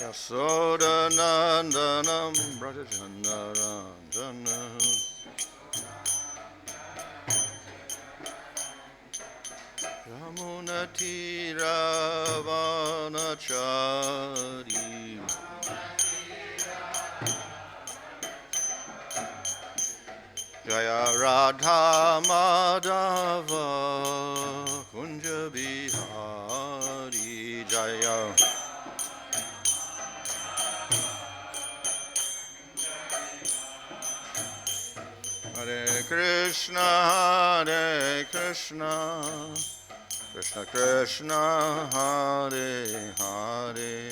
Yasoda Nandanam Brajajanaranjana Yamunatiravanachari Jaya Radha Madhava Kunja Bihari Jaya Hare Krishna Krishna Krishna Hare Hare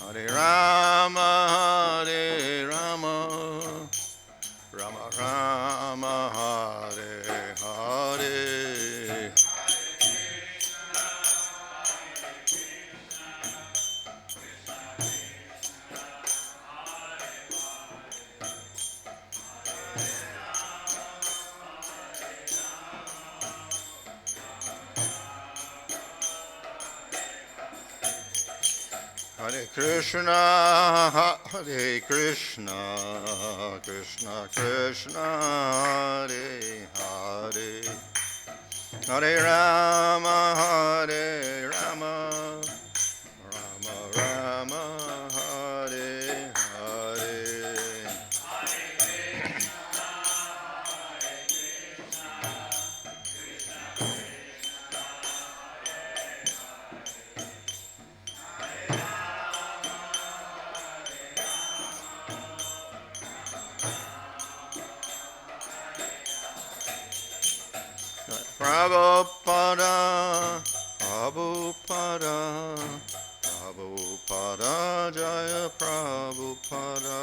Hare Rama Hare Rama Rama Rama Hare Hare Hare Krishna Krishna Krishna Hare Hare Hare Rama Hare Rama Rama Rama Hare Hare Prabhupada Prabhupada Prabhupada Jaya Prabhupada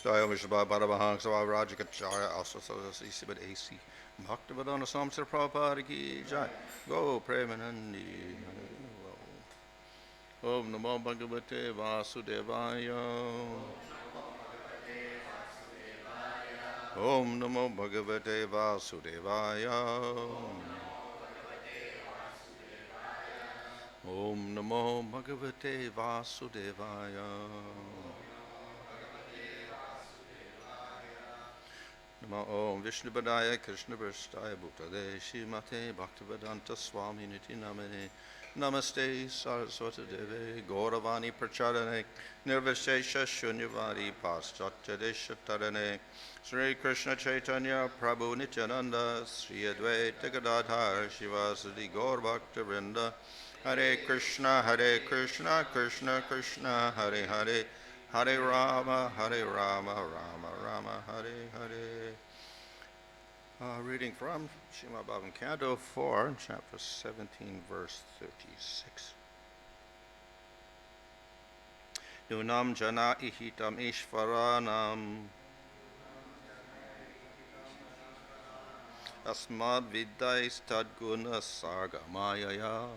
Jaya Vishvabha Bharavahang Sava Rajikacharya Asasasi Sibad AC Bhaktivadana Samsar Prabhupada Ki Jai Go Premanandi Om Namo Bhagavate Vasudevaya Om Namo Bhagavate Vasudevaya Om Namo Bhagavate Vasudevaya Namo Om Vishnupadaya Krishna Prasthaya Bhutale Shrimate Bhaktivedanta Swami Niti Namane Namaste Saraswati Deve Gauravani Pracharane Nirvishesha Shunyavadi Paschatya Deshatarane Sri Krishna Chaitanya Prabhu Nityananda Sri Advaita Gadadhar Shivasadi Gaur Bhaktivinoda Hare Krishna Krishna Krishna Hare Hare Hare Rama Rama Rama Hare Hare reading from Srimad Bhagavatam, Canto 4, Chapter 17, Verse 36. Nunam jana ihitam ishvaranam asmad vidais tadguna sargamayaya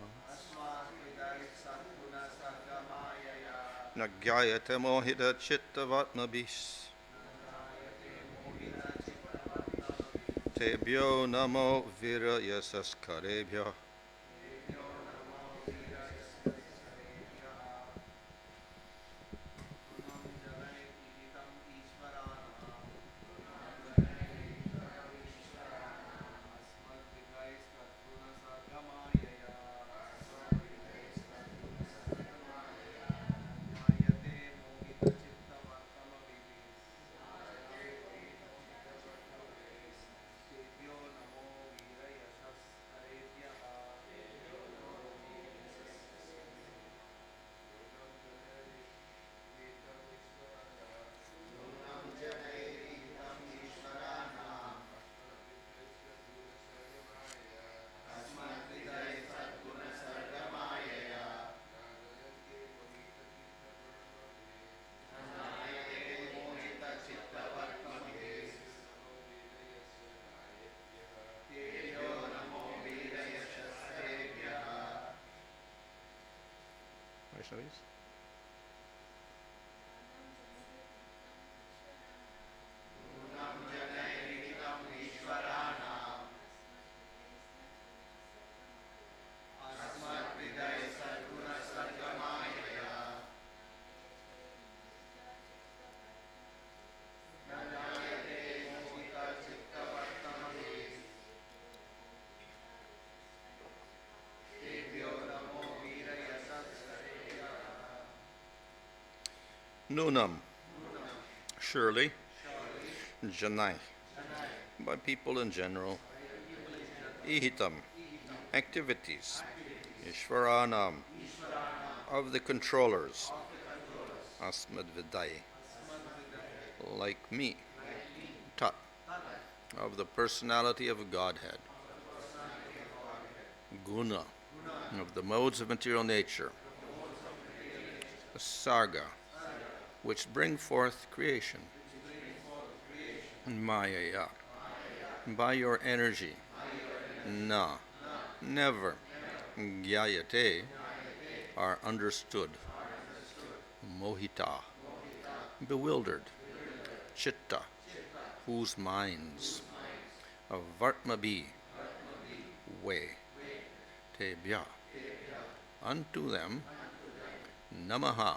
nagyayate mohita chittavatmabhis Tebhyo namo viraya saskarebhyo Vaishnavis. Nunam, surely, Janai, by people in general, Ihitam, activities, Ishvaranam, of the controllers, Asmadvidai, like me, Tat, of the personality of Godhead, Guna, of the modes of material nature, Sarga, which bring forth creation, Maya, by your energy, Na, never, Gyayate, are understood, Mohita, bewildered, Chitta, whose minds, Vartmabi, way, Tebya, unto them, Namaha,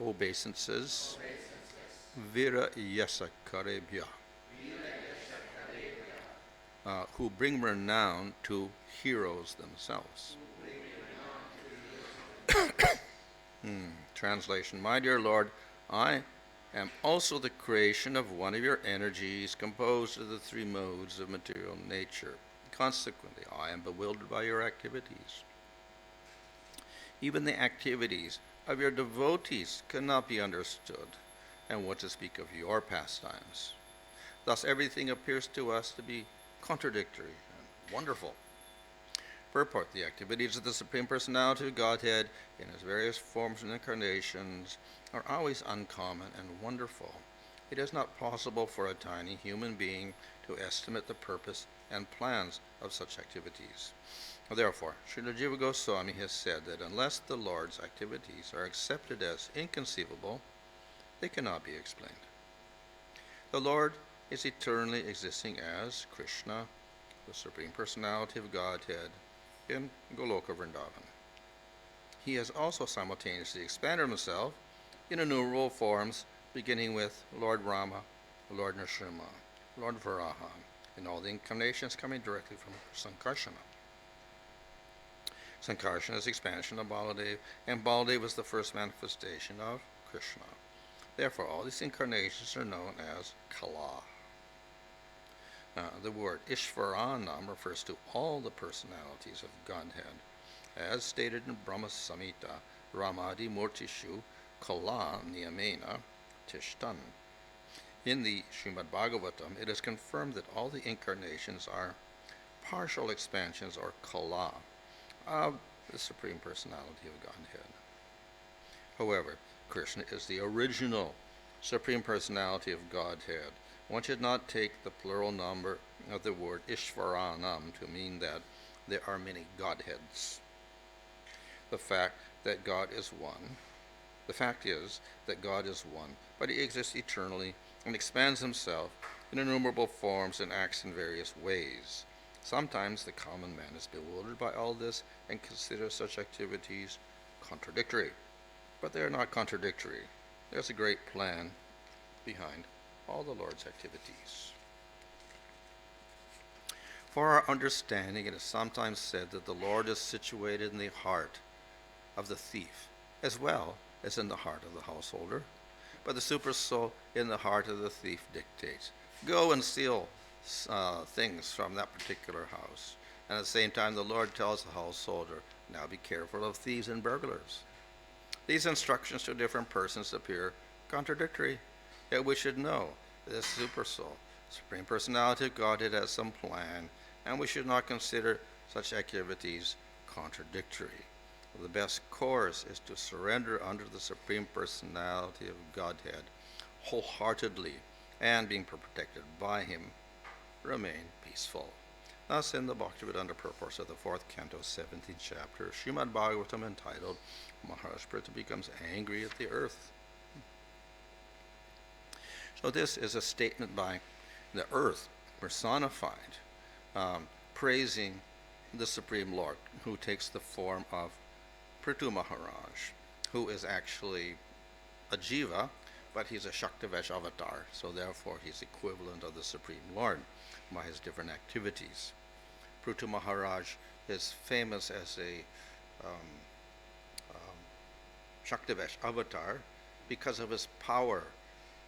obeisances, Vira Yasakarebhya, who bring renown to heroes themselves. Translation, my dear Lord, I am also the creation of one of your energies composed of the three modes of material nature. Consequently, I am bewildered by your activities. Even the activities of your devotees cannot be understood, and what to speak of your pastimes. Thus everything appears to us to be contradictory and wonderful. Purport, the activities of the Supreme Personality of Godhead in its various forms and incarnations are always uncommon and wonderful. It is not possible for a tiny human being to estimate the purpose and plans of such activities. Therefore, Srila Jiva Goswami has said that unless the Lord's activities are accepted as inconceivable, they cannot be explained. The Lord is eternally existing as Krishna, the Supreme Personality of Godhead, in Goloka Vrindavan. He has also simultaneously expanded himself in innumerable forms, beginning with Lord Rama, Lord Nrsimha, Lord Varaha, and all the incarnations coming directly from Sankarsana. Sankarsana is expansion of Baladev, and Baladev was the first manifestation of Krishna. Therefore, all these incarnations are known as Kala. The word Ishvaranam refers to all the personalities of Godhead. As stated in Brahma Samhita, Ramadi Murtishu Kala Niyamena Tishtan. In the Srimad Bhagavatam, it is confirmed that all the incarnations are partial expansions or Kala of the Supreme Personality of Godhead. However, Krishna is the original Supreme Personality of Godhead. One should not take the plural number of the word Ishvaranam to mean that there are many Godheads. The fact is that God is one, but he exists eternally and expands himself in innumerable forms and acts in various ways. Sometimes the common man is bewildered by all this and considers such activities contradictory. But they are not contradictory. There's a great plan behind all the Lord's activities. For our understanding, it is sometimes said that the Lord is situated in the heart of the thief, as well as in the heart of the householder. But the super soul in the heart of the thief dictates, go and steal things from that particular house. And at the same time, the Lord tells the householder, now be careful of thieves and burglars. These instructions to different persons appear contradictory, yet we should know that this super soul, Supreme Personality of Godhead, has some plan, and we should not consider such activities contradictory. The best course is to surrender under the Supreme Personality of Godhead wholeheartedly, and being protected by him, remain peaceful. Thus, in the Bhaktivedanta purport of the 4th canto, 17th chapter, Srimad Bhagavatam, entitled Maharaj Pritha becomes angry at the earth. So this is a statement by the earth personified, praising the Supreme Lord, who takes the form of Bhanu Maharaj, who is actually a jiva, but he's a Shaktivesh avatar, so therefore he's equivalent of the Supreme Lord by his different activities. Bhanu Maharaj is famous as a Shaktivesh avatar, because of his power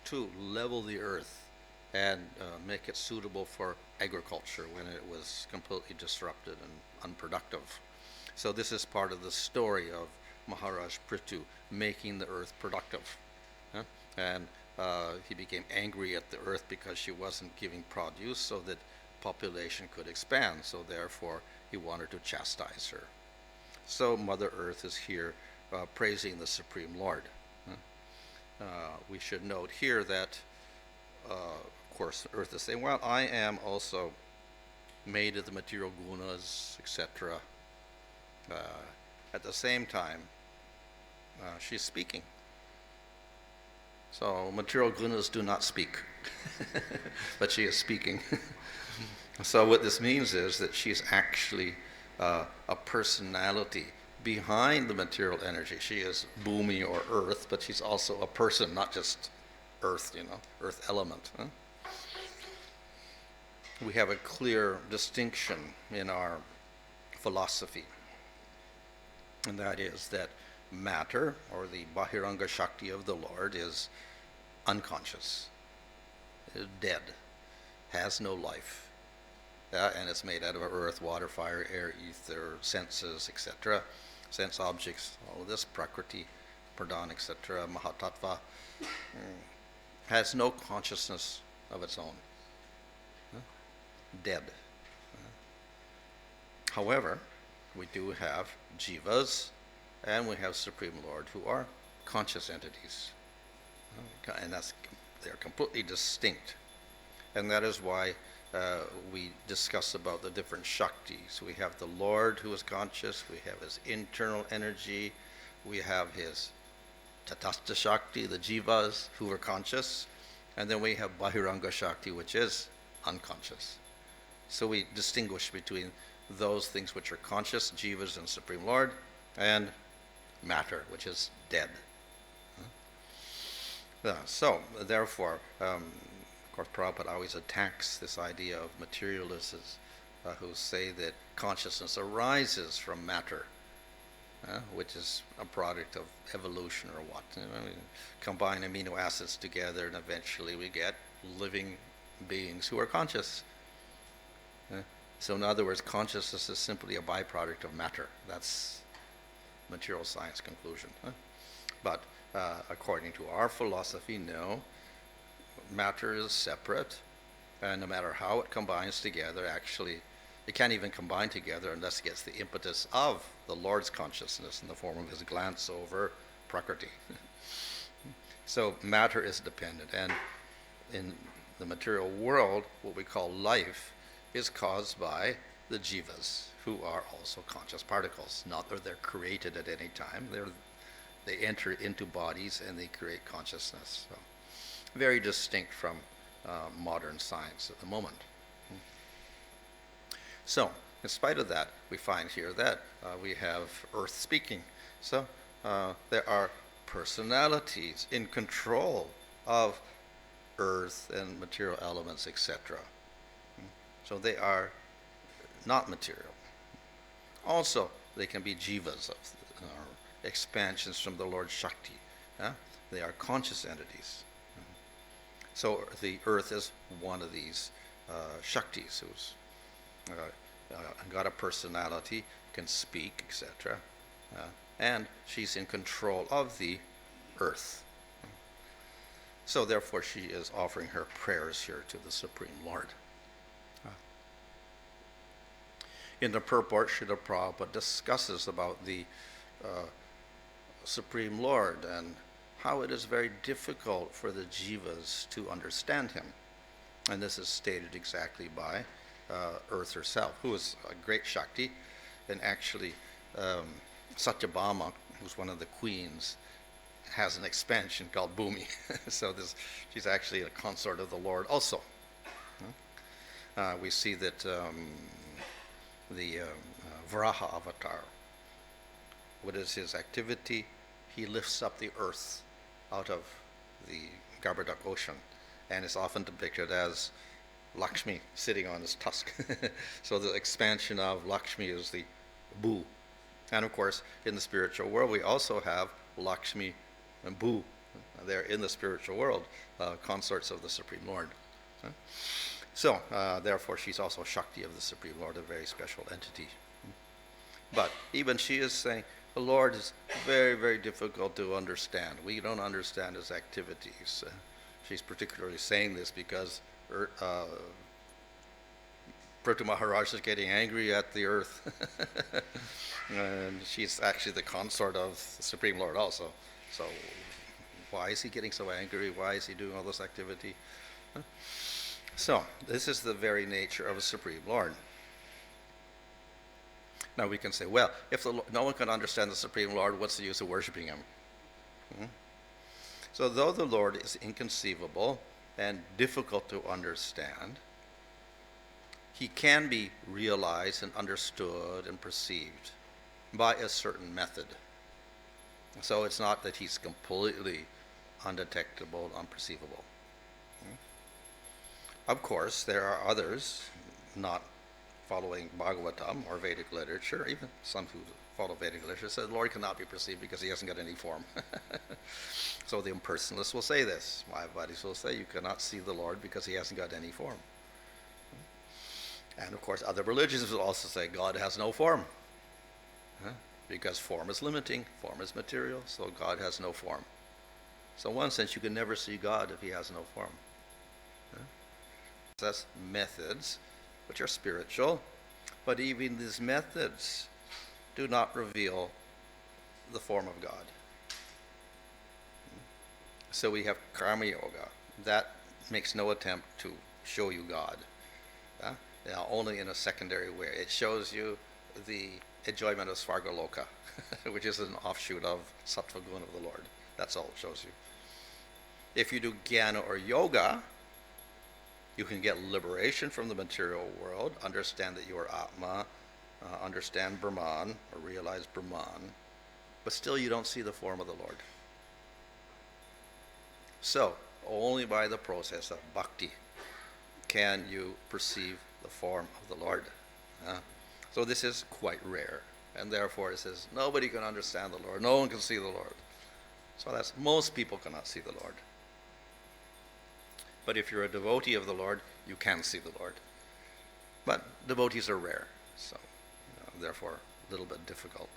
to level the earth and make it suitable for agriculture when it was completely disrupted and unproductive. So this is part of the story of Maharaj Prithu making the earth productive. And he became angry at the earth because she wasn't giving produce so that population could expand. So therefore, he wanted to chastise her. So Mother Earth is here praising the Supreme Lord. We should note here that, of course, Earth is saying, well, I am also made of the material gunas, etc. At the same time, she's speaking. So material gunas do not speak, but she is speaking. So what this means is that she's actually a personality behind the material energy. She is Bhumi or earth, but she's also a person, not just earth, earth element. We have a clear distinction in our philosophy, and that is that matter, or the Bahiranga Shakti of the Lord, is unconscious, is dead, has no life, and it's made out of earth, water, fire, air, ether, senses, etc., sense objects, all of this, Prakriti, Pradhan, etc., Mahatattva, has no consciousness of its own, dead. However, we do have jivas, and we have Supreme Lord, who are conscious entities. And they're completely distinct. And that is why we discuss about the different Shaktis. We have the Lord who is conscious, we have his internal energy, we have his Tatastha Shakti, the Jivas, who are conscious, and then we have Bahiranga Shakti, which is unconscious. So we distinguish between those things which are conscious, Jivas and Supreme Lord, and matter, which is dead. So, therefore, of course, Prabhupada always attacks this idea of materialists who say that consciousness arises from matter, which is a product of evolution or what. We combine amino acids together and eventually we get living beings who are conscious. So in other words, consciousness is simply a byproduct of matter. That's material science conclusion. But according to our philosophy, no, matter is separate, and no matter how it combines together, actually, it can't even combine together unless it gets the impetus of the Lord's consciousness in the form of his glance over Prakriti. So matter is dependent, and in the material world, what we call life is caused by the jivas, who are also conscious particles. Not that they're created at any time. They enter into bodies and they create consciousness. So, very distinct from modern science at the moment. So, in spite of that, we find here that we have Earth speaking. So, there are personalities in control of Earth and material elements, etc. So they are not material. Also, they can be jivas, expansions from the Lord Shakti. They are conscious entities. So the earth is one of these Shaktis who's got a personality, can speak, etc. And she's in control of the earth. So therefore she is offering her prayers here to the Supreme Lord. In the purport, Srila Prabhupada discusses about the Supreme Lord and how it is very difficult for the jivas to understand him. And this is stated exactly by Earth herself, who is a great Shakti, and actually Satyabhama, who's one of the queens, has an expansion called Bhumi. So she's actually a consort of the Lord also. We see that the Varaha avatar, what is his activity? He lifts up the earth out of the Garbhodak ocean, and is often depicted as Lakshmi sitting on his tusk. So the expansion of Lakshmi is the Bhu. And of course, in the spiritual world, we also have Lakshmi and Bhu, They're in the spiritual world, consorts of the Supreme Lord. So, therefore, she's also Shakti of the Supreme Lord, a very special entity. But even she is saying, the Lord is very, very difficult to understand. We don't understand his activities. She's particularly saying this because Bhanu Maharaj is getting angry at the earth. And she's actually the consort of the Supreme Lord also. So why is he getting so angry? Why is he doing all this activity? So this is the very nature of a Supreme Lord. Now we can say, well, if no one can understand the Supreme Lord, what's the use of worshiping him? So though the Lord is inconceivable and difficult to understand, he can be realized and understood and perceived by a certain method. So it's not that he's completely undetectable, unperceivable. Of course, there are others not following Bhagavatam or Vedic literature, even some who follow Vedic literature, say the Lord cannot be perceived because he hasn't got any form. So the impersonalists will say this. Mayavadis will say you cannot see the Lord because he hasn't got any form. And of course, other religions will also say God has no form. Because form is limiting, form is material, so God has no form. So in one sense, you can never see God if he has no form. That's methods which are spiritual, but even these methods do not reveal the form of God. So we have karma yoga. That makes no attempt to show you God. Only in a secondary way. It shows you the enjoyment of Svargaloka, which is an offshoot of Sattva Guna of the Lord. That's all it shows you. If you do jnana or yoga, you can get liberation from the material world, understand that you are Atma, understand Brahman, or realize Brahman, but still you don't see the form of the Lord. So, only by the process of bhakti can you perceive the form of the Lord. So this is quite rare, and therefore it says nobody can understand the Lord, no one can see the Lord. So that's most people cannot see the Lord. But if you're a devotee of the Lord, you can see the Lord. But devotees are rare, so therefore a little bit difficult.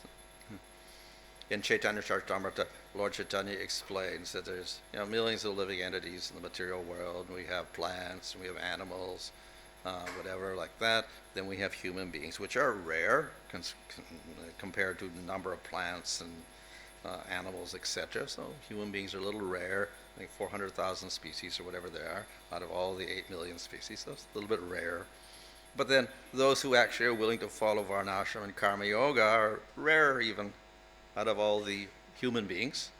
In Chaitanya Charitamrita, Lord Chaitanya explains that there's millions of living entities in the material world. We have plants, and we have animals, whatever like that. Then we have human beings, which are rare compared to the number of plants and animals, etc. So human beings are a little rare. I think 400,000 species or whatever they are out of all the 8 million species. So it's a little bit rare. But then those who actually are willing to follow Varnashram and Karma Yoga are rare even out of all the human beings.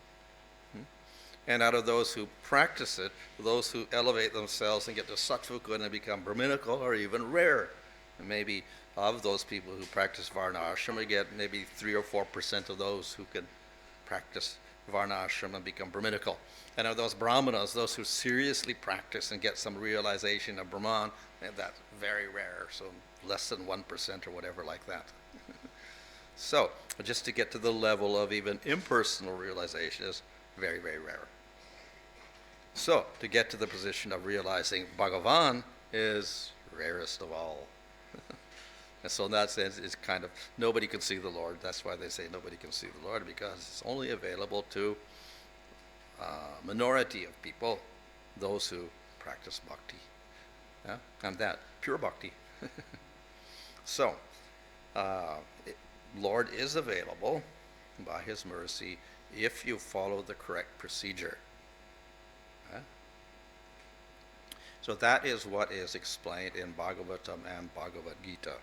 And out of those who practice it, those who elevate themselves and get to Sattva Guna and become Brahminical are even rare. And maybe of those people who practice Varnashram, we get maybe 3 or 4% of those who can practice Varnashram and become Brahminical. And of those Brahmanas, those who seriously practice and get some realization of Brahman, that's very rare, so less than 1% or whatever like that. So, just to get to the level of even impersonal realization is very, very rare. So, to get to the position of realizing Bhagavan is rarest of all. And so in that sense, it's kind of, nobody can see the Lord. That's why they say nobody can see the Lord, because it's only available to a minority of people, those who practice bhakti. And that, pure bhakti. So, Lord is available by his mercy if you follow the correct procedure. So that is what is explained in Bhagavatam and Bhagavad Gita.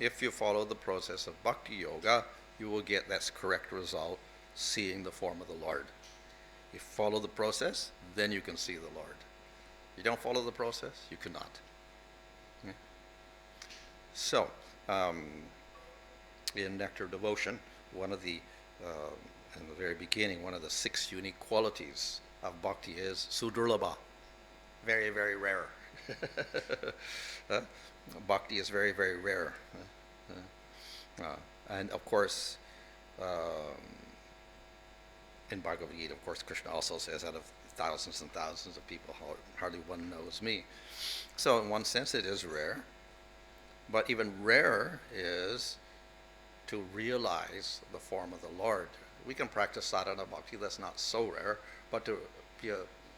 If you follow the process of bhakti yoga, you will get that correct result, seeing the form of the Lord. If you follow the process, then you can see the Lord. If you don't follow the process, you cannot. So, in Nectar of Devotion, one of the, in the very beginning, one of the 6 unique qualities of bhakti is sudurlabha, very, very rare. Bhakti is very, very rare. And of course, in Bhagavad Gita, of course, Krishna also says out of thousands and thousands of people, hardly one knows me. So in one sense it is rare, but even rarer is to realize the form of the Lord. We can practice sadhana bhakti, that's not so rare, but to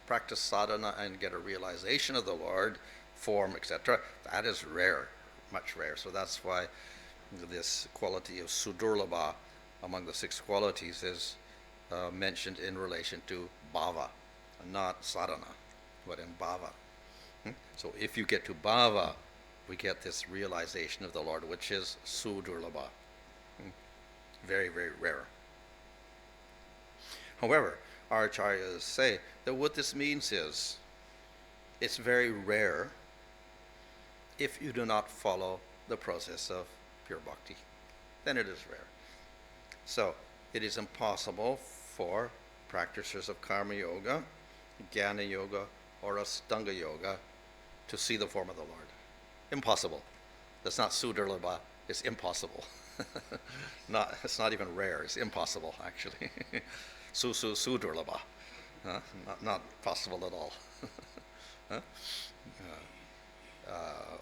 practice sadhana and get a realization of the Lord, form, etc., that is rare, much rare. So that's why this quality of sudurlabha among the six qualities is mentioned in relation to bhava, not sadhana, but in bhava. So if you get to bhava, we get this realization of the Lord, which is sudurlabha. Very, very rare. However, our acharyas say that what this means is it's very rare if you do not follow the process of pure bhakti. Then it is rare. So it is impossible for practitioners of karma yoga, jnana yoga, or astanga yoga to see the form of the Lord. Impossible. That's not sudurlabha, it's impossible. It's not even rare, it's impossible actually. Sudurlabha. Not possible at all.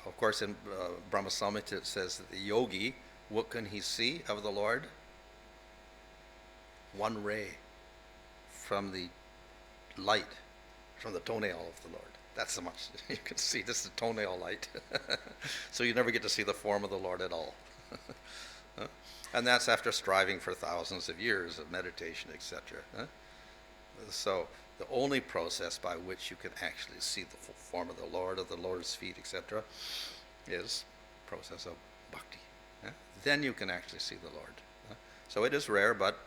Of course, in Brahma Samhita it says that the yogi, what can he see of the Lord? One ray from the light, from the toenail of the Lord. That's so much you can see. This is the toenail light. So you never get to see the form of the Lord at all. And that's after striving for thousands of years of meditation, etc. So the only process by which you can actually see the full form of the Lord, of the Lord's feet, etc., is process of bhakti. Then you can actually see the Lord. So it is rare, but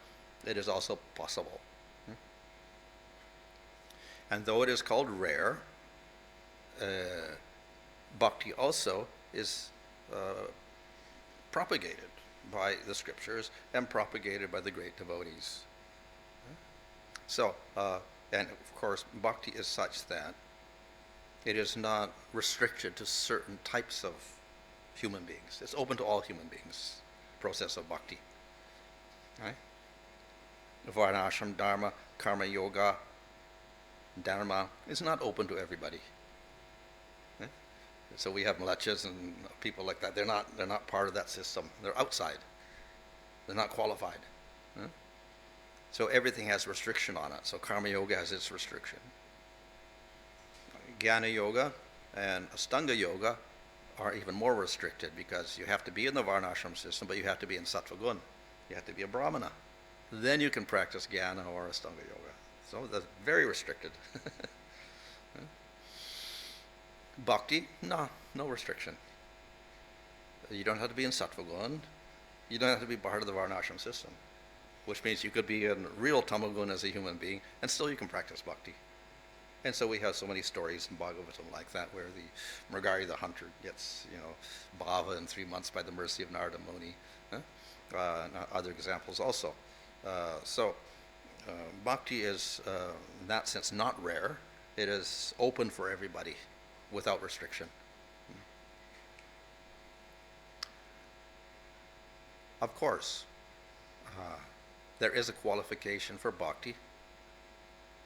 it is also possible. And though it is called rare, bhakti also is propagated by the scriptures and propagated by the great devotees. So, and of course, bhakti is such that it is not restricted to certain types of human beings. It's open to all human beings, process of bhakti. Right? Varnashram, dharma, karma yoga, dharma is not open to everybody. So we have mlechas and people like that. They're not part of that system. They're outside. They're not qualified. So everything has restriction on it. So karma yoga has its restriction. Jnana yoga and astanga yoga are even more restricted because you have to be in the varnashram system, but you have to be in sattva gun. You have to be a brahmana. Then you can practice jnana or astanga yoga. So that's very restricted. Bhakti, no restriction. You don't have to be in sattva gun. You don't have to be part of the varnashram system, which means you could be in real tamagun as a human being, and still you can practice bhakti. And so we have so many stories in Bhagavatam like that, where the Mrigari the hunter gets, bhava in 3 months by the mercy of Narada Muni. Other examples also. So bhakti is, in that sense, not rare. It is open for everybody, without restriction. Of course, there is a qualification for bhakti,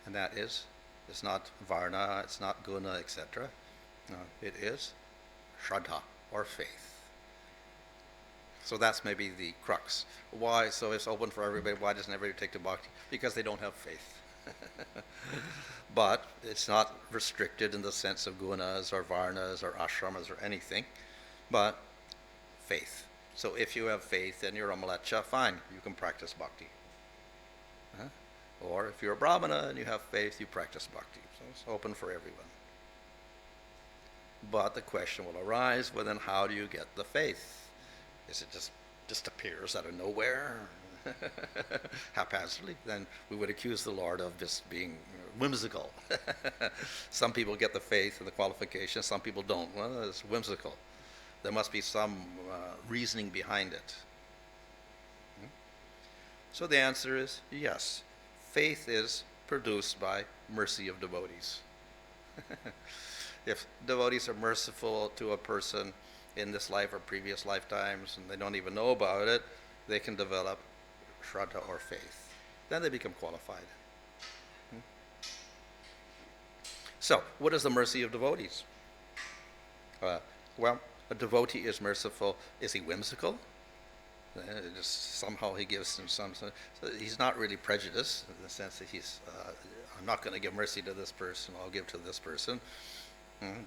and that is, it's not varna, it's not guna, etc. It is shraddha, or faith. So that's maybe the crux. Why? So it's open for everybody. Why doesn't everybody take to bhakti? Because they don't have faith. But it's not restricted in the sense of gunas or varnas or ashramas or anything, but faith. So if you have faith and you're a mlecha, fine, you can practice bhakti. Or if you're a brahmana and you have faith, you practice bhakti. So it's open for everyone. But the question will arise, well then how do you get the faith? Is it just appears out of nowhere? Haphazardly? Then we would accuse the Lord of just being whimsical. Some people get the faith and the qualification, some people don't. Well, it's whimsical. There must be some reasoning behind it. So the answer is yes. Faith is produced by mercy of devotees. If devotees are merciful to a person in this life or previous lifetimes and they don't even know about it, they can develop shraddha or faith. Then they become qualified. So, what is the mercy of devotees? Uh, well, a devotee is merciful. Is he whimsical? Just somehow he gives him some. So he's not really prejudiced in the sense that I'm not going to give mercy to this person. I'll give to this person.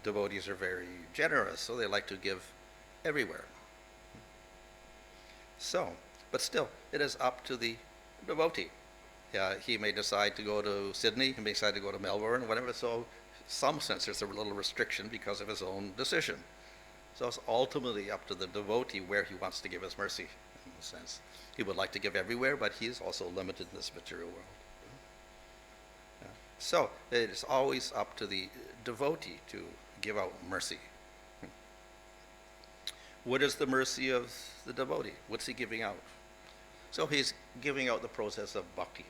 Devotees are very generous, so they like to give everywhere. So, but still, it is up to the devotee. He may decide to go to Sydney. He may decide to go to Melbourne, whatever. So, in some sense, there's a little restriction because of his own decision. So it's ultimately up to the devotee where he wants to give his mercy, in a sense. He would like to give everywhere, but he is also limited in this material world. So it is always up to the devotee to give out mercy. What is the mercy of the devotee? What's he giving out? So he's giving out the process of bhakti.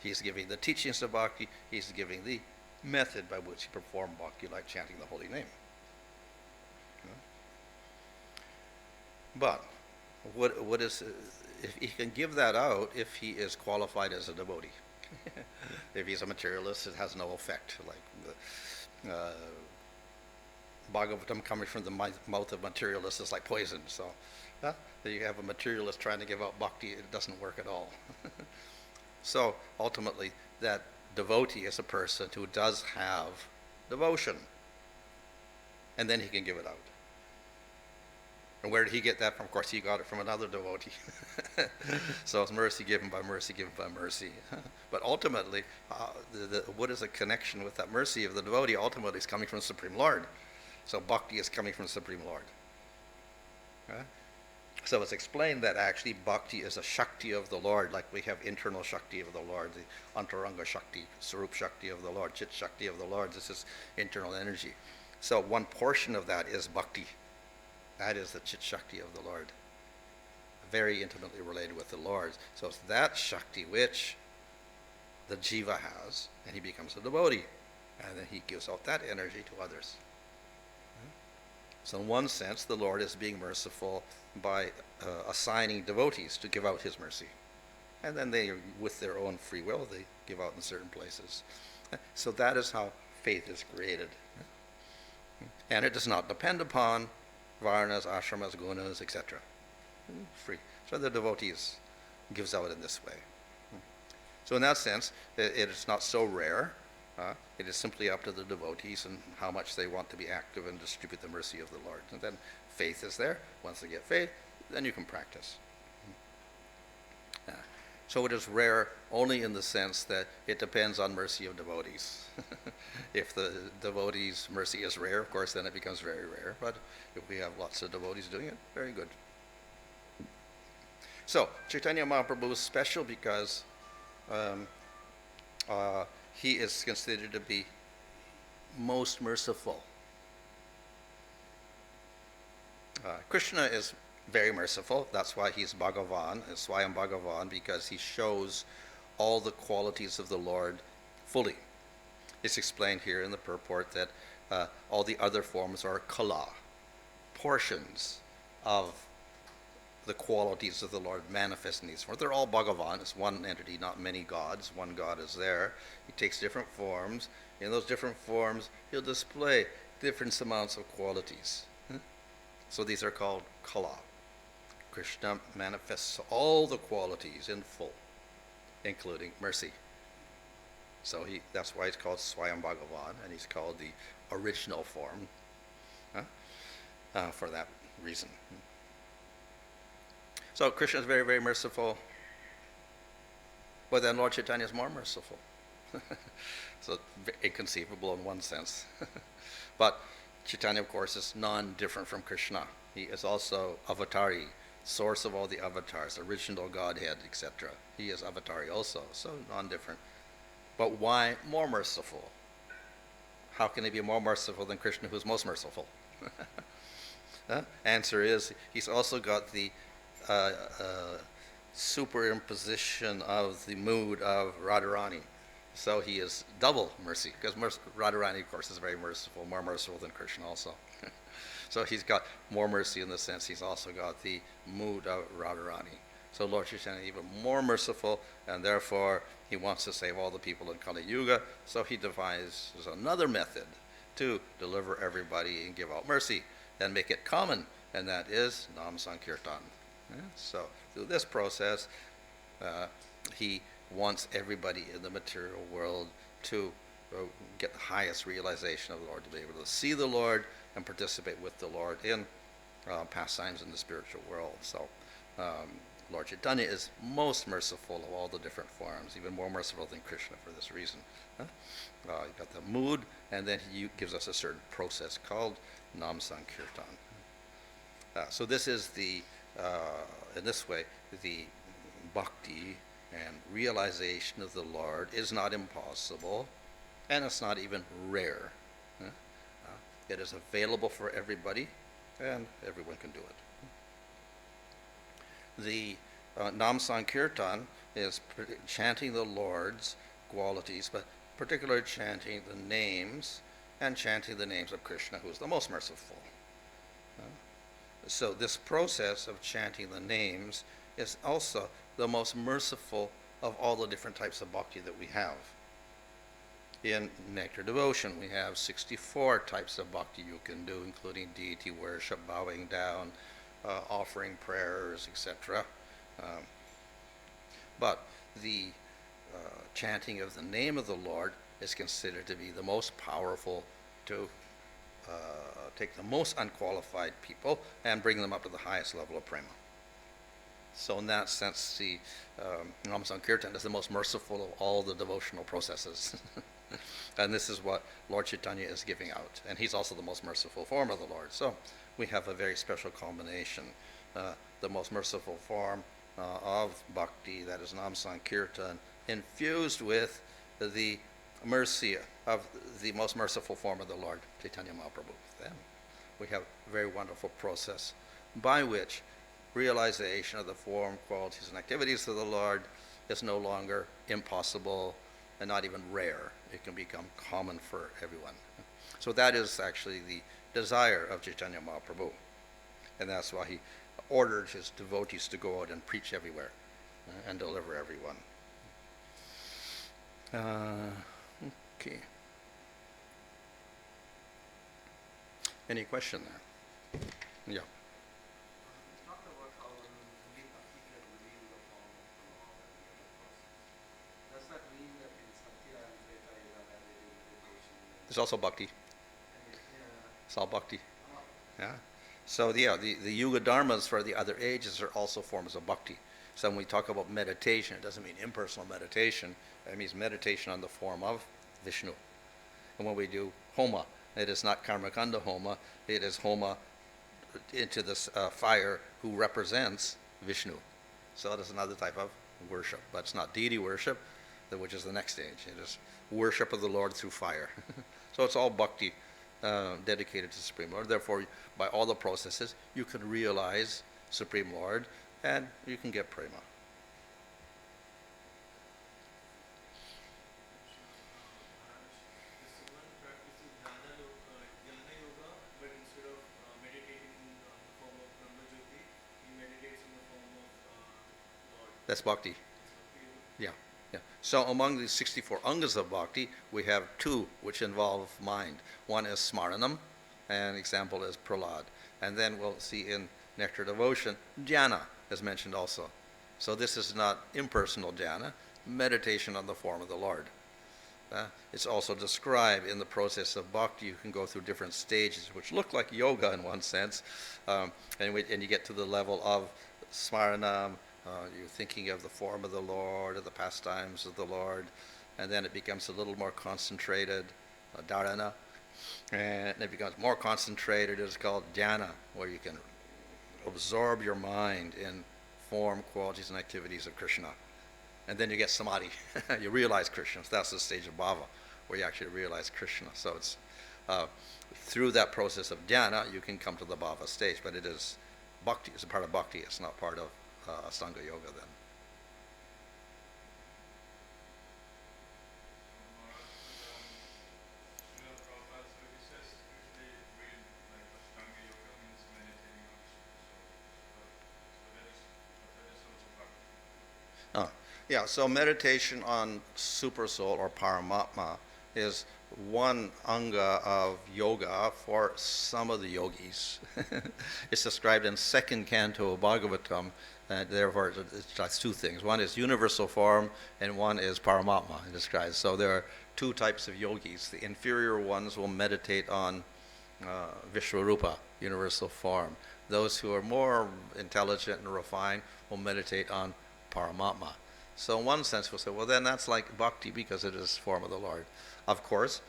He's giving the teachings of bhakti. He's giving the method by which he performs bhakti, like chanting the holy name. But what is, if he can give that out if he is qualified as a devotee? If he's a materialist, it has no effect. Like the Bhagavatam coming from the mouth of materialists is like poison. So you have a materialist trying to give out bhakti, it doesn't work at all. So ultimately, that devotee is a person who does have devotion, and then he can give it out. And where did he get that from? Of course, he got it from another devotee. So it's mercy given by mercy given by mercy. But ultimately, what is the connection with that mercy of the devotee? Ultimately, it's coming from the Supreme Lord. So bhakti is coming from the Supreme Lord. So it's explained that actually bhakti is a Shakti of the Lord, like we have internal Shakti of the Lord, the Antaranga Shakti, Sarup Shakti of the Lord, Chit Shakti of the Lord. This is internal energy. So one portion of that is bhakti. That is the Chit Shakti of the Lord, very intimately related with the Lord. So it's that Shakti which the jiva has, and he becomes a devotee, and then he gives out that energy to others. So in one sense, the Lord is being merciful by assigning devotees to give out his mercy. And then they, with their own free will, they give out in certain places. So that is how faith is created. And it does not depend upon varnas, ashramas, gunas, etc. Free. So the devotees gives out in this way. So in that sense, it is not so rare. It is simply up to the devotees and how much they want to be active and distribute the mercy of the Lord. And then faith is there. Once they get faith, then you can practice. So it is rare only in the sense that it depends on mercy of devotees. If the devotees' mercy is rare, of course, then it becomes very rare. But if we have lots of devotees doing it, very good. So Chaitanya Mahaprabhu is special because he is considered to be most merciful. Krishna is very merciful. That's why he's Bhagavan, Swayam Bhagavan, because he shows all the qualities of the Lord fully. It's explained here in the purport that all the other forms are kala, portions of the qualities of the Lord manifest in these forms. They're all Bhagavan. It's one entity, not many gods. One God is there. He takes different forms. In those different forms, he'll display different amounts of qualities. So these are called kala. Krishna manifests all the qualities in full, including mercy. So that's why he's called Swayam Bhagavan, and he's called the original form for that reason. So Krishna is very, very merciful, but then Lord Chaitanya is more merciful. So inconceivable in one sense. But Chaitanya, of course, is non-different from Krishna. He is also avatari, source of all the avatars, original Godhead, etc. He is avatari also, so non-different. But why more merciful? How can he be more merciful than Krishna, who's most merciful? Answer is, he's also got the superimposition of the mood of Radharani. So he is double mercy, because Radharani, of course, is very merciful, more merciful than Krishna also. So he's got more mercy in the sense he's also got the mood of Radharani. So Lord Chaitanya is even more merciful, and therefore he wants to save all the people in Kali Yuga, so he devises another method to deliver everybody and give out mercy and make it common, and that is Nam Sankirtan. So through this process, he wants everybody in the material world to get the highest realization of the Lord, to be able to see the Lord and participate with the Lord in pastimes in the spiritual world. So Lord Chaitanya is most merciful of all the different forms, even more merciful than Krishna for this reason. You've got the mood, and then he gives us a certain process called Nam Sankirtan. So this is the, in this way, the bhakti and realization of the Lord is not impossible, and it's not even rare. It is available for everybody, and everyone can do it. The Nam Sankirtan is chanting the Lord's qualities, but particularly chanting the names, and chanting the names of Krishna, who is the most merciful. So this process of chanting the names is also the most merciful of all the different types of bhakti that we have. In nectar devotion, we have 64 types of bhakti you can do, including deity worship, bowing down, offering prayers, etc. But the chanting of the name of the Lord is considered to be the most powerful to take the most unqualified people and bring them up to the highest level of prema. So in that sense, the Nam Sankirtan is the most merciful of all the devotional processes. And this is what Lord Chaitanya is giving out. And he's also the most merciful form of the Lord. So we have a very special combination. The most merciful form of bhakti, that is Nam Sankirtan, infused with the mercy of the most merciful form of the Lord, Chaitanya Mahaprabhu. Then we have a very wonderful process by which realization of the form, qualities, and activities of the Lord is no longer impossible and not even rare. It can become common for everyone. So that is actually the desire of Chaitanya Mahaprabhu. And that's why he ordered his devotees to go out and preach everywhere and deliver everyone. Okay. Any question there? Yeah. Talk about how only Bhakti can reveal the form of the Lord and the other process. Does that mean that in Satya and Treta Yuga where they do meditation? There's also bhakti. It's all bhakti. Oh. Yeah. So yeah, the Yuga Dharmas for the other ages are also forms of bhakti. So when we talk about meditation, it doesn't mean impersonal meditation. It means meditation on the form of Vishnu. And when we do homa, it is not karmakanda homa, it is homa into this fire who represents Vishnu. So it is another type of worship, but it's not deity worship, which is the next stage. It is worship of the Lord through fire. So it's all bhakti dedicated to Supreme Lord. Therefore, by all the processes, you can realize Supreme Lord and you can get prema. That's bhakti. Yeah, yeah. So among the 64 angas of bhakti, we have two which involve mind. One is smaranam, and example is pralad. And then we'll see in nectar devotion, dhyana is mentioned also. So this is not impersonal dhyana, meditation on the form of the Lord. It's also described in the process of bhakti. You can go through different stages, which look like yoga in one sense, and you get to the level of smaranam. You're thinking of the form of the Lord, of the pastimes of the Lord, and then it becomes a little more concentrated, dharana, and it becomes more concentrated. It's called dhyana, where you can absorb your mind in form, qualities, and activities of Krishna. And then you get samadhi. You realize Krishna. So that's the stage of bhava, where you actually realize Krishna. So it's through that process of dhyana, you can come to the bhava stage, but it is bhakti. It's a part of bhakti. It's not part of Ashtanga Yoga then. Yeah, so meditation on Supersoul or Paramatma is one anga of yoga for some of the yogis. It's described in second canto of Bhagavatam, and therefore it's two things. One is universal form, and one is Paramatma. It describes. So there are two types of yogis. The inferior ones will meditate on Vishwarupa, universal form. Those who are more intelligent and refined will meditate on Paramatma. So in one sense we'll say, well then that's like bhakti because it is form of the Lord. Of course,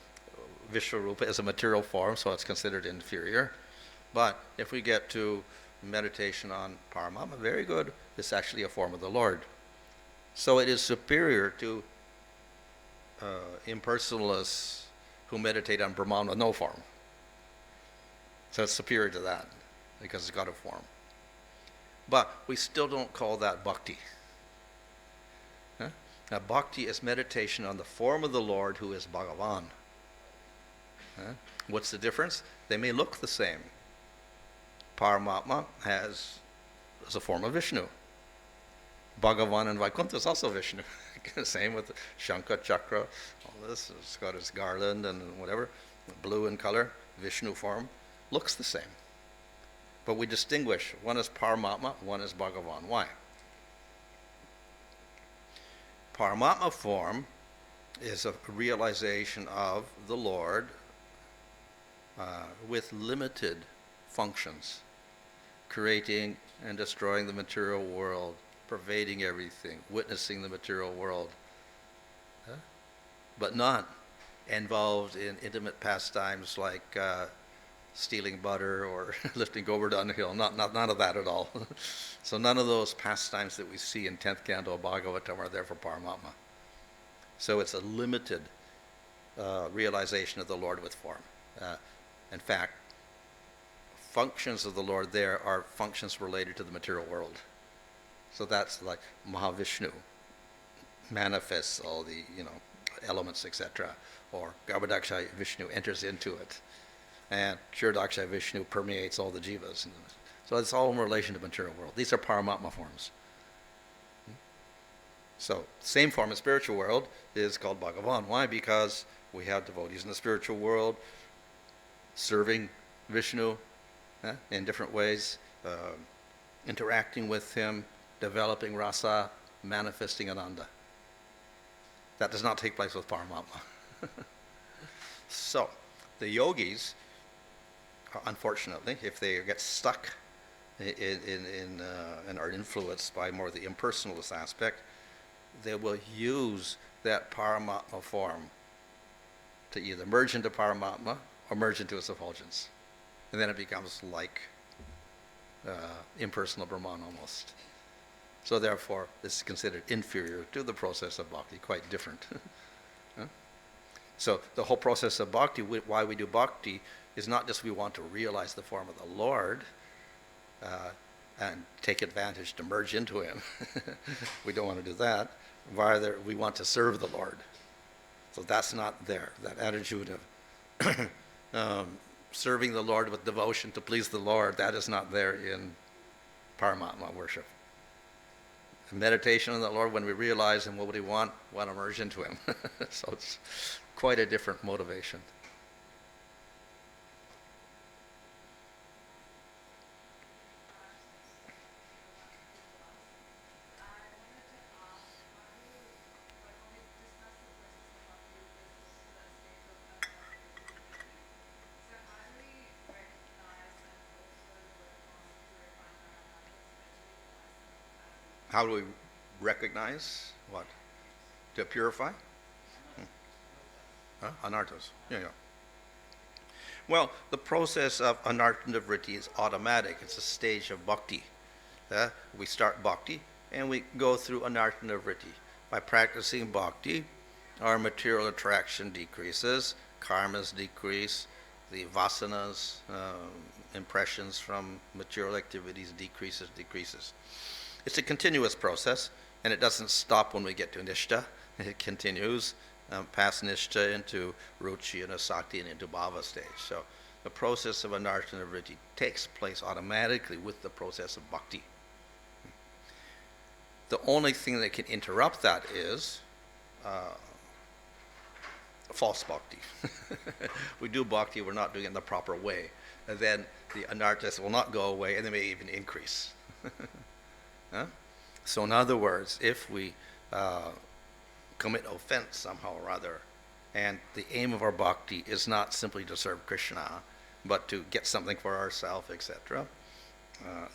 Vishwarupa is a material form, so it's considered inferior. But if we get to meditation on Paramatma, very good, it's actually a form of the Lord. So it is superior to impersonalists who meditate on Brahman with no form. So it's superior to that because it's got a form. But we still don't call that bhakti. Huh? Now, bhakti is meditation on the form of the Lord who is Bhagavan. Huh? What's the difference? They may look the same. Paramatma is a form of Vishnu. Bhagavan and Vaikuntha is also Vishnu. Same with Shankha, Chakra, all this. It's got its garland and whatever, blue in color, Vishnu form. Looks the same. But we distinguish. One is Paramatma, one is Bhagavan. Why? Paramatma form is a realization of the Lord with limited functions, creating and destroying the material world, pervading everything, witnessing the material world, but not involved in intimate pastimes like stealing butter or lifting Govardhan hill. None of that at all. So none of those pastimes that we see in 10th canto of Bhagavatam are there for Paramatma. So it's a limited realization of the Lord with form. In fact, functions of the Lord there are functions related to the material world. So that's like Mahavishnu manifests all the elements, etc. Or Garbhodakshay Vishnu enters into it. And Kshirodakshay Vishnu permeates all the jivas. So it's all in relation to the material world. These are Paramatma forms. So same form in spiritual world is called Bhagavan. Why? Because we have devotees in the spiritual world serving Vishnu in different ways, interacting with him, developing rasa, manifesting ananda. That does not take place with Paramatma. So the yogis, unfortunately, if they get stuck and are influenced by more the impersonalist aspect, they will use that Paramatma form to either merge into Paramatma or merge into its effulgence. And then it becomes like impersonal Brahman almost. So therefore, this is considered inferior to the process of bhakti, quite different. So the whole process of bhakti, why we do bhakti, is not just we want to realize the form of the Lord and take advantage to merge into him. We don't want to do that. Rather, we want to serve the Lord. So that's not there. That attitude of serving the Lord with devotion to please the Lord, that is not there in Paramatma worship. Meditation on the Lord, when we realize him, what would he want to merge into him. So it's quite a different motivation. How do we recognize what? To purify? Anarthas. Yeah. Well, the process of anartha-nivritti is automatic. It's a stage of bhakti. We start bhakti and we go through anartha-nivritti. By practicing bhakti, our material attraction decreases, karmas decrease, the vasanas, impressions from material activities decreases. It's a continuous process, and it doesn't stop when we get to nishta. It continues past nishta into ruchi and asakti and into bhava stage. So the process of anartha-nivritti takes place automatically with the process of bhakti. The only thing that can interrupt that is false bhakti. We do bhakti, we're not doing it in the proper way. And then the anarthas will not go away, and they may even increase. Huh? So, in other words, if we commit offense somehow or other, and the aim of our bhakti is not simply to serve Krishna, but to get something for ourselves, etc.,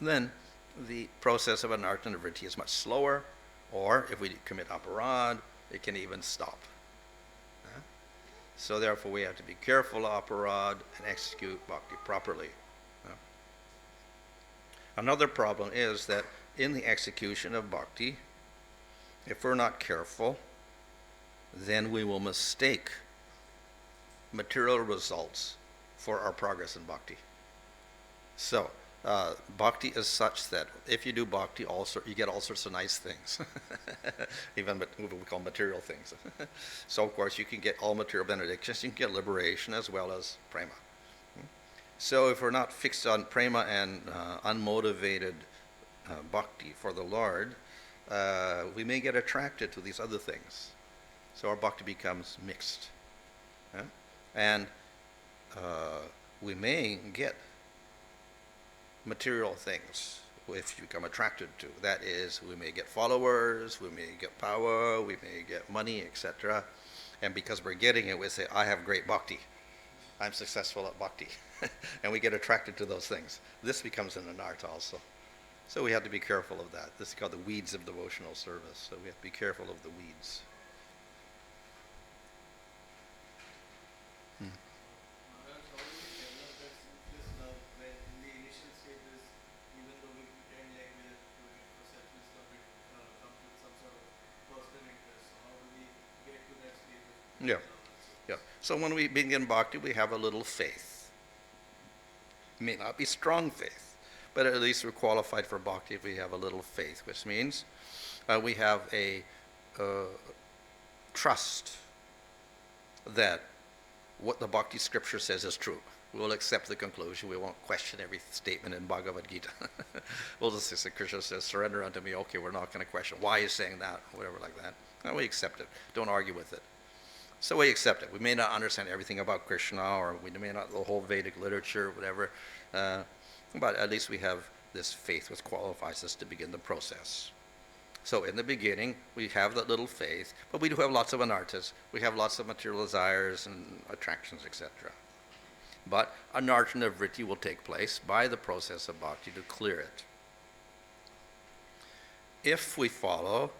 then the process of anartha nivritti is much slower, or if we commit aparad, it can even stop. So therefore we have to be careful of aparad and execute bhakti properly. Another problem is that in the execution of bhakti, if we're not careful, then we will mistake material results for our progress in bhakti. So, bhakti is such that if you do bhakti, you get all sorts of nice things, even what we call material things. So, of course, you can get all material benedictions, you can get liberation as well as prema. So, if we're not fixed on prema and unmotivated bhakti for the Lord, we may get attracted to these other things. So, our bhakti becomes mixed. And we may get material things if you become attracted to. That is, we may get followers, we may get power, we may get money, etc. And because we're getting it, we say, I have great bhakti. I'm successful at bhakti. And we get attracted to those things. This becomes an anartha also. So we have to be careful of that. This is called the weeds of devotional service. So we have to be careful of the weeds. Maharaj, how do we develop that selfless love when in the initial stages, even though we pretend like we're doing it for selfless love, it comes with some sort of personal interest. So how do we get to that stage of Yeah. love and service? Yeah. So when we begin bhakti, we have a little faith. It may not be strong faith, but at least we're qualified for bhakti if we have a little faith, which means we have a trust that what the bhakti scripture says is true. We'll accept the conclusion. We won't question every statement in Bhagavad Gita. We'll just say, Krishna says, surrender unto me. Okay, we're not going to question why he's saying that, whatever like that. And we accept it. Don't argue with it. So we accept it. We may not understand everything about Krishna, or we may not the whole Vedic literature, whatever, but at least we have this faith which qualifies us to begin the process. So in the beginning, we have that little faith, but we do have lots of anarthas. We have lots of material desires and attractions, etc. But anartha nivritti will take place by the process of bhakti to clear it. If we follow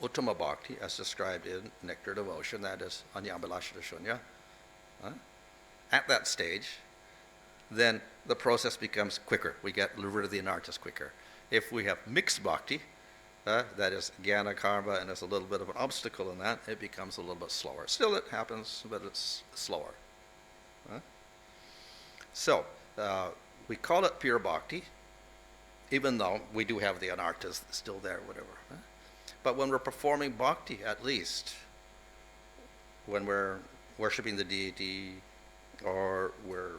Uttama Bhakti, as described in Nectar Devotion, that is Anyabhilasha Shunya, at that stage, then the process becomes quicker. We get rid of the anarthas quicker. If we have mixed bhakti, that is jnana karma, and there's a little bit of an obstacle in that, it becomes a little bit slower. Still it happens, but it's slower. So, we call it pure bhakti, even though we do have the anarthas still there, whatever. But when we're performing bhakti, at least, when we're worshiping the deity, or we're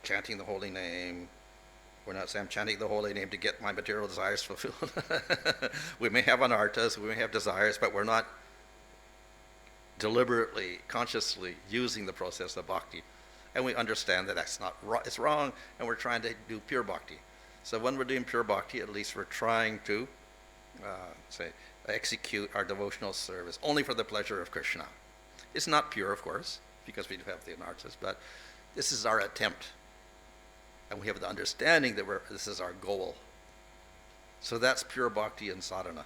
chanting the holy name, we're not saying I'm chanting the holy name to get my material desires fulfilled. We may have anarthas, we may have desires, but we're not deliberately, consciously using the process of bhakti. And we understand that that's not right, it's wrong, and we're trying to do pure bhakti. So when we're doing pure bhakti, at least we're trying to execute our devotional service only for the pleasure of Krishna. It's not pure, of course, because we do have the anarthas, but this is our attempt. And we have the understanding that this is our goal. So that's pure bhakti and sadhana.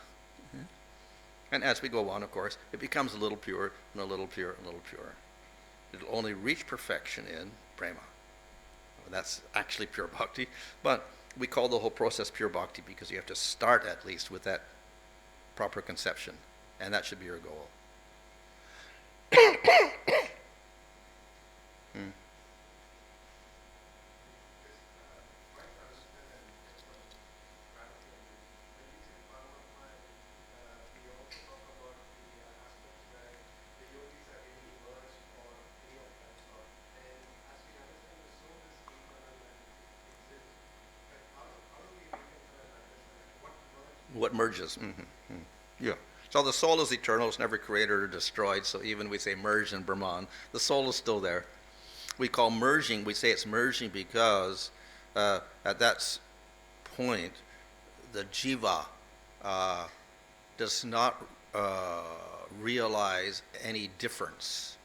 And as we go on, of course, it becomes a little pure, and a little pure, and a little pure. It'll only reach perfection in prema. That's actually pure bhakti. But we call the whole process pure bhakti because you have to start at least with that proper conception. And that should be your goal. What merges? Yeah. So the soul is eternal. It's never created or destroyed. So even we say merged in Brahman, the soul is still there. We call merging. We say it's merging because at that point, the jiva uh, does not realize any difference.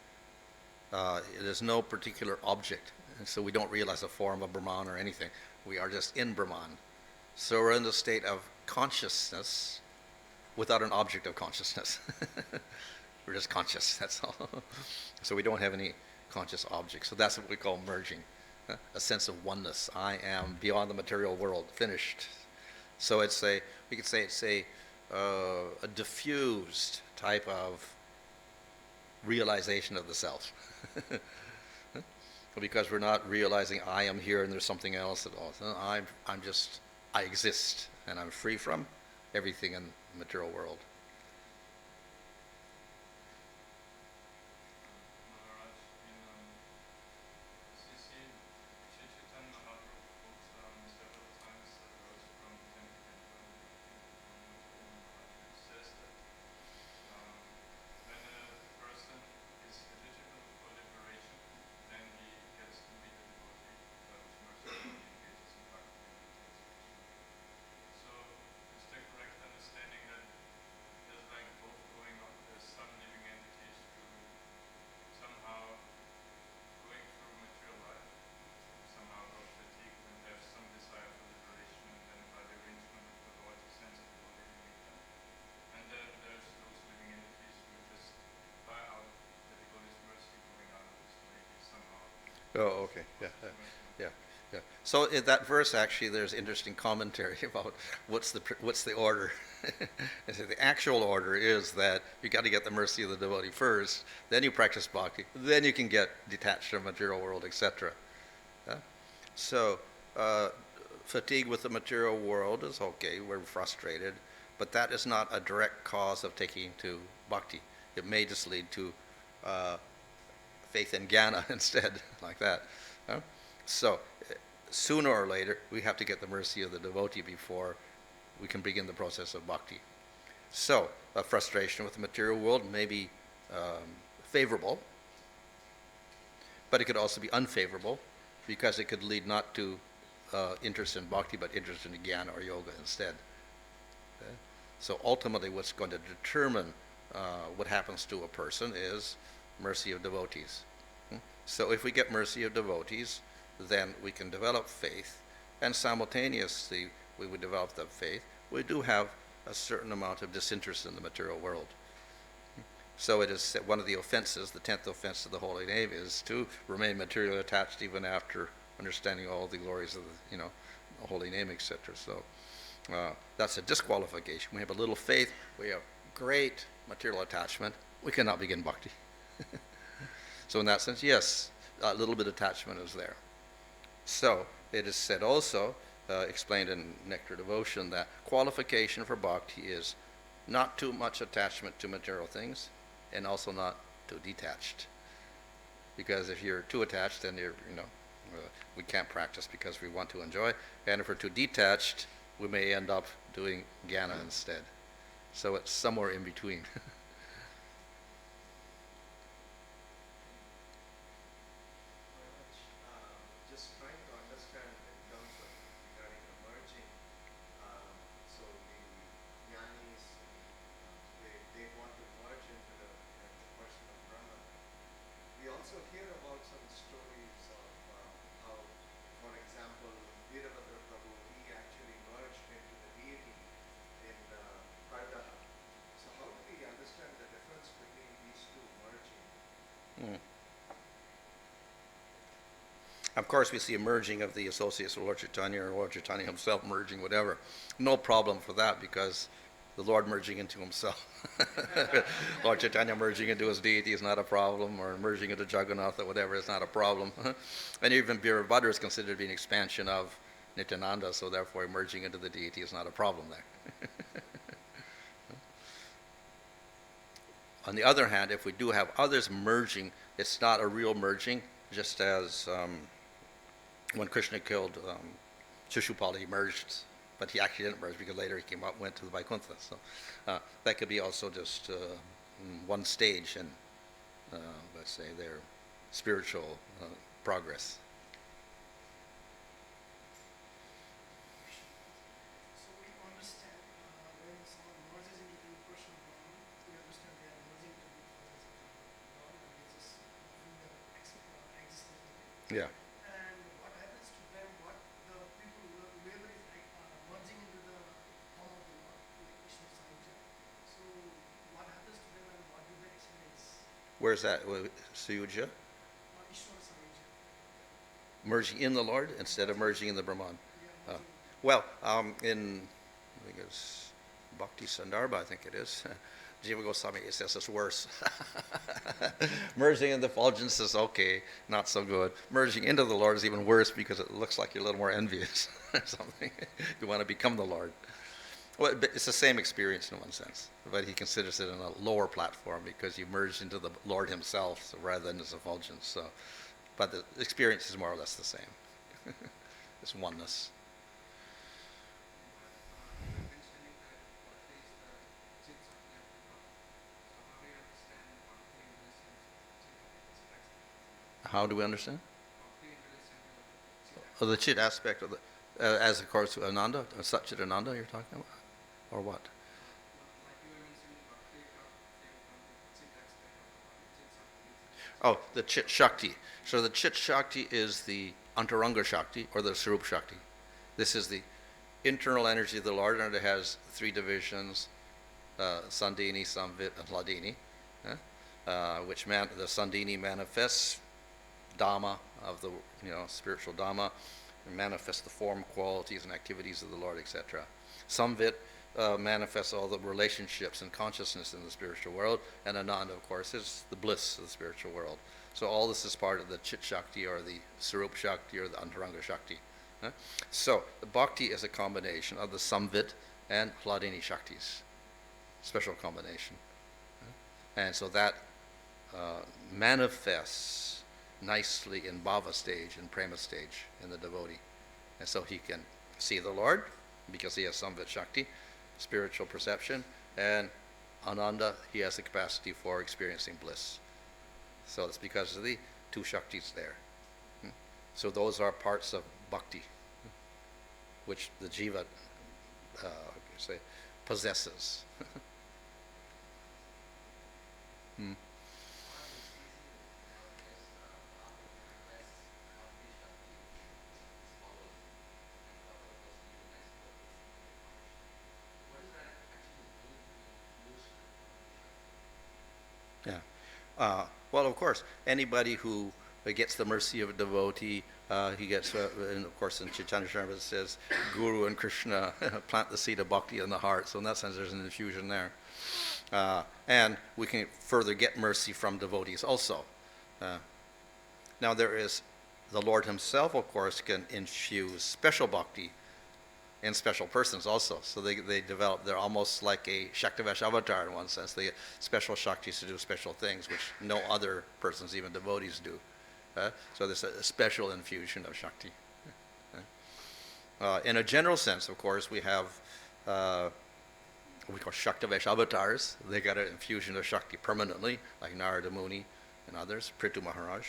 It is no particular object, and so we don't realize a form of Brahman or anything. We are just in Brahman. So we're in the state of consciousness without an object of consciousness. We're just conscious, that's all. So we don't have any conscious objects. So that's what we call merging, a sense of oneness. I am beyond the material world, finished. So we could say it's a diffused type of realization of the self. Because we're not realizing I am here and there's something else at all. So I exist and I'm free from everything in the material world. Maharaj, you see, Sri Chaitanya Mahaprabhu quotes several times a verse from It says that when a person is eligible for liberation, then he gets to meet a devotee whose mercy engages in bhakti and meditation. So, is the correct understanding that there's like both going on? There's some living entities who somehow going through material life, somehow got fatigued and have some desire for liberation, and then by the arrangement of the Lord, he sends a devotee to meet them. And then there's those living entities who just by out the devotee's mercy going out of this way, he somehow Oh, okay. Yeah. Yeah. So in that verse, actually, there's interesting commentary about what's the order. And so the actual order is that you got to get the mercy of the devotee first, then you practice bhakti, then you can get detached from the material world, etc. So fatigue with the material world is okay. We're frustrated, but that is not a direct cause of taking to bhakti. It may just lead to faith in jnana instead, like that. So sooner or later, we have to get the mercy of the devotee before we can begin the process of bhakti. So a frustration with the material world may be favorable, but it could also be unfavorable because it could lead not to interest in bhakti, but interest in jnana or yoga instead. Okay? So ultimately, what's going to determine what happens to a person is mercy of devotees. So if we get mercy of devotees, then we can develop faith, and simultaneously we would develop that faith. We do have a certain amount of disinterest in the material world. So it is one of the offenses, the 10th offense of the holy name, is to remain materially attached even after understanding all the glories of the holy name, etc. So that's a disqualification. We have a little faith, we have great material attachment, we cannot begin bhakti. So in that sense, yes, a little bit of attachment is there. So it is said also, explained in Nectar Devotion, that qualification for bhakti is not too much attachment to material things, and also not too detached. Because if you're too attached, then we can't practice because we want to enjoy. And if we're too detached, we may end up doing jnana instead. So it's somewhere in between. Just trying to understand in terms of regarding the merging. So the jnanis, they want to merge into the person of Brahman. We also hear about some stories of how, for example, Veerabhadra Prabhu, he actually merged into the deity in Kardaha. So how do we understand the difference between these two merging? Mm. Of course, we see a merging of the associates of Lord Chaitanya, or Lord Chaitanya himself merging, whatever. No problem for that, because the Lord merging into himself. Lord Chaitanya merging into his deity is not a problem, or merging into Jagannath or whatever is not a problem. And even Birabhadra is considered to be an expansion of Nityananda, so therefore merging into the deity is not a problem there. On the other hand, if we do have others merging, it's not a real merging, just as when Krishna killed Shishupala, he merged but he actually didn't merge because later he came out and went to the Vaikuntha. So that could be also just one stage in, let's say, their spiritual progress. So we understand when someone merges into the impersonal Brahman, we understand they are merging into the presence of the Lord and they just bring their existence with it. Yeah. And what happens to them, what the people, whoever is merging into the form of the Lord, like Ishwar Sahija, so what happens to them and what do they experience? Where's that? Suyuja? Ishwar Sahija. Merging in the Lord instead of merging in the Brahman. Yeah, Well, in, I think it's Bhakti Sandarbha, I think it is, Jiva Goswami says it's worse. Merging in the effulgence is okay, not so good. Merging into the Lord is even worse because it looks like you're a little more envious or something. You want to become the Lord. Well, it's the same experience in one sense, but he considers it in a lower platform because you merge into the Lord himself so rather than his effulgence. So, but the experience is more or less the same. It's oneness. You're mentioning that bhakti is the chit shakti of the Lord. So how do you understand bhakti in relation to chit aspect? How do we understand? Bhakti in relation to chit aspect. The chit aspect of the, as of course Ananda, Satchit Ananda you're talking about? Or what? Like you were mentioning bhakti came from the chit aspect of the body, chit shakti. Oh, the Chit Shakti. So the Chit Shakti is the Antaranga Shakti or the Sarup Shakti. This is the internal energy of the Lord, and it has three divisions, Sandini, Samvit, and Hladini, which the Sandini manifests Dhamma of the spiritual Dhamma, and manifests the form, qualities, and activities of the Lord, etc. Samvit manifests all the relationships and consciousness in the spiritual world, and Ananda, of course, is the bliss of the spiritual world. So all this is part of the Chit Shakti or the Sarup Shakti or the Antaranga Shakti. So the Bhakti is a combination of the Samvit and Hladini Shaktis, special combination. And so that manifests nicely in Bhava stage, in Prema stage, in the devotee. And so he can see the Lord because he has Samvit Shakti, spiritual perception, and Ananda, he has the capacity for experiencing bliss. So it's because of the two Shaktis there. So those are parts of Bhakti, which the Jiva possesses. Yeah. Well, of course, anybody who gets the mercy of a devotee, he gets, and of course, in Chaitanya Charitamrita it says, Guru and Krishna plant the seed of bhakti in the heart. So in that sense, there's an infusion there. And we can further get mercy from devotees also. Now, there is the Lord himself, of course, can infuse special bhakti in special persons also. So they develop, they're almost like a Shaktivesh avatar in one sense. They get special Shaktis to do special things, which no other persons, even devotees, do. So there's a special infusion of Shakti. In a general sense, of course, we have what we call Shaktivesh avatars. They got an infusion of Shakti permanently, like Narada Muni and others, Bhanu Maharaj.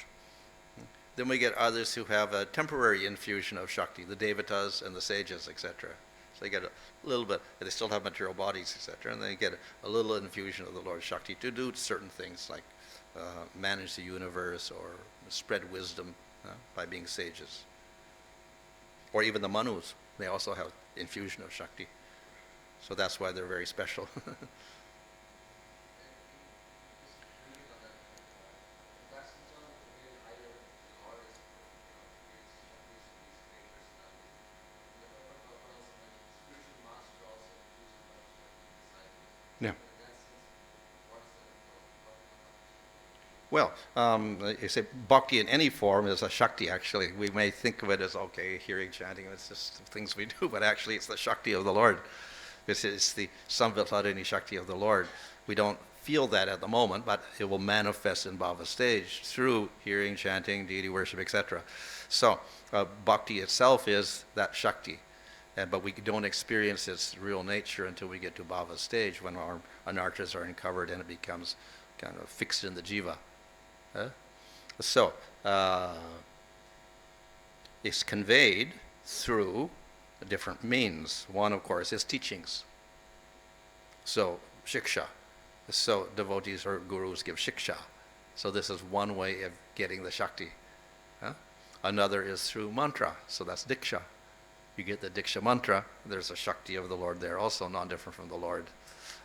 Then we get others who have a temporary infusion of Shakti, the Devatas and the Sages, etc. So they get a little bit, they still have material bodies, etc. And they get a little infusion of the Lord Shakti to do certain things like manage the universe or spread wisdom by being sages. Or even the Manus, they also have infusion of Shakti. So that's why they're very special. Yeah. Well, you say bhakti in any form is a Shakti, actually. We may think of it as, okay, hearing, chanting, it's just things we do, but actually it's the Shakti of the Lord. It's the Samvit Shakti of the Lord. We don't feel that at the moment, but it will manifest in Bhava stage through hearing, chanting, deity worship, etc. So bhakti itself is that Shakti. But we don't experience its real nature until we get to bhava stage, when our anarthas are uncovered and it becomes kind of fixed in the jiva. So, it's conveyed through different means. One, of course, is teachings. So, shiksha. So, devotees or gurus give shiksha. So, this is one way of getting the Shakti. Another is through mantra. So, that's diksha. You get the diksha mantra. There's a Shakti of the Lord there, also non-different from the Lord.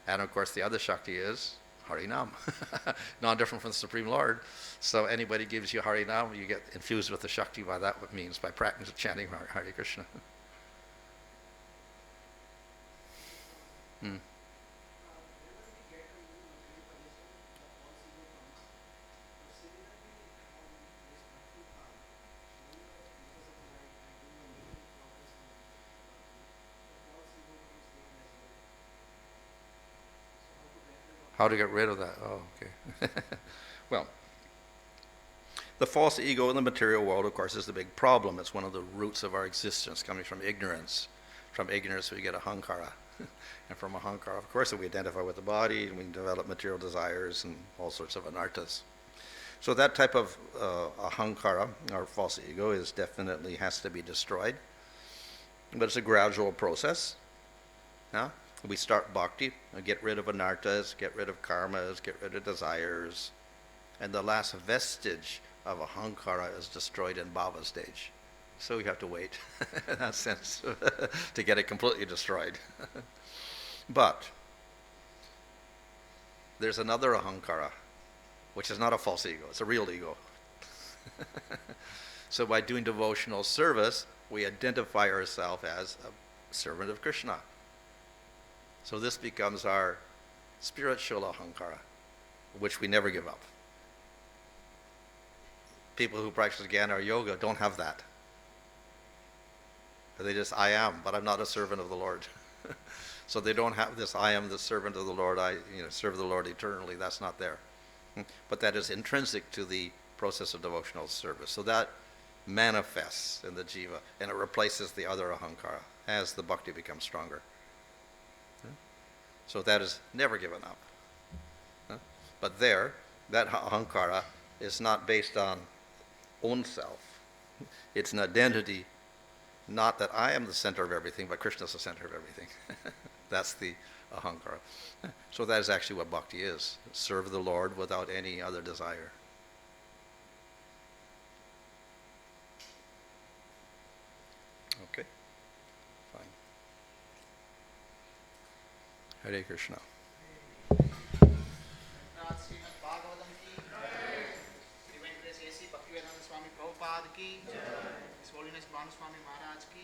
And, of course, the other Shakti is Harinam, non-different from the Supreme Lord. So anybody gives you Harinam, you get infused with the Shakti by that means, by practicing chanting Hare Krishna. Hmm. How to get rid of that? Oh, okay. Well, the false ego in the material world, of course, is the big problem. It's one of the roots of our existence, coming from ignorance. From ignorance, we get ahankara. And from ahankara, of course, we identify with the body, and we develop material desires and all sorts of anarthas. So that type of ahankara, or false ego, is definitely has to be destroyed. But it's a gradual process. Yeah? We start bhakti, get rid of anarthas, get rid of karmas, get rid of desires. And the last vestige of ahankara is destroyed in bhava stage. So we have to wait, in that sense, to get it completely destroyed. But there's another ahankara, which is not a false ego, it's a real ego. So by doing devotional service, we identify ourselves as a servant of Krishna. So this becomes our spiritual ahankara, which we never give up. People who practice jnana or yoga don't have that. They just, I am, but I'm not a servant of the Lord. So they don't have this, I am the servant of the Lord, I serve the Lord eternally. That's not there. But that is intrinsic to the process of devotional service. So that manifests in the jiva, and it replaces the other ahankara as the bhakti becomes stronger. So that is never given up. But there, that ahankara is not based on own self. It's an identity, not that I am the center of everything, but Krishna is the center of everything. That's the ahankara. So that is actually what bhakti is. Serve the Lord without any other desire. Okay, fine. Hare Krishna. Shrimad Bhagavatam की श्री वेंकटेश ऐसी भक्तिवेदांत स्वामी प्रभुपाद की, His Holiness Bhanu Swami Maharaj की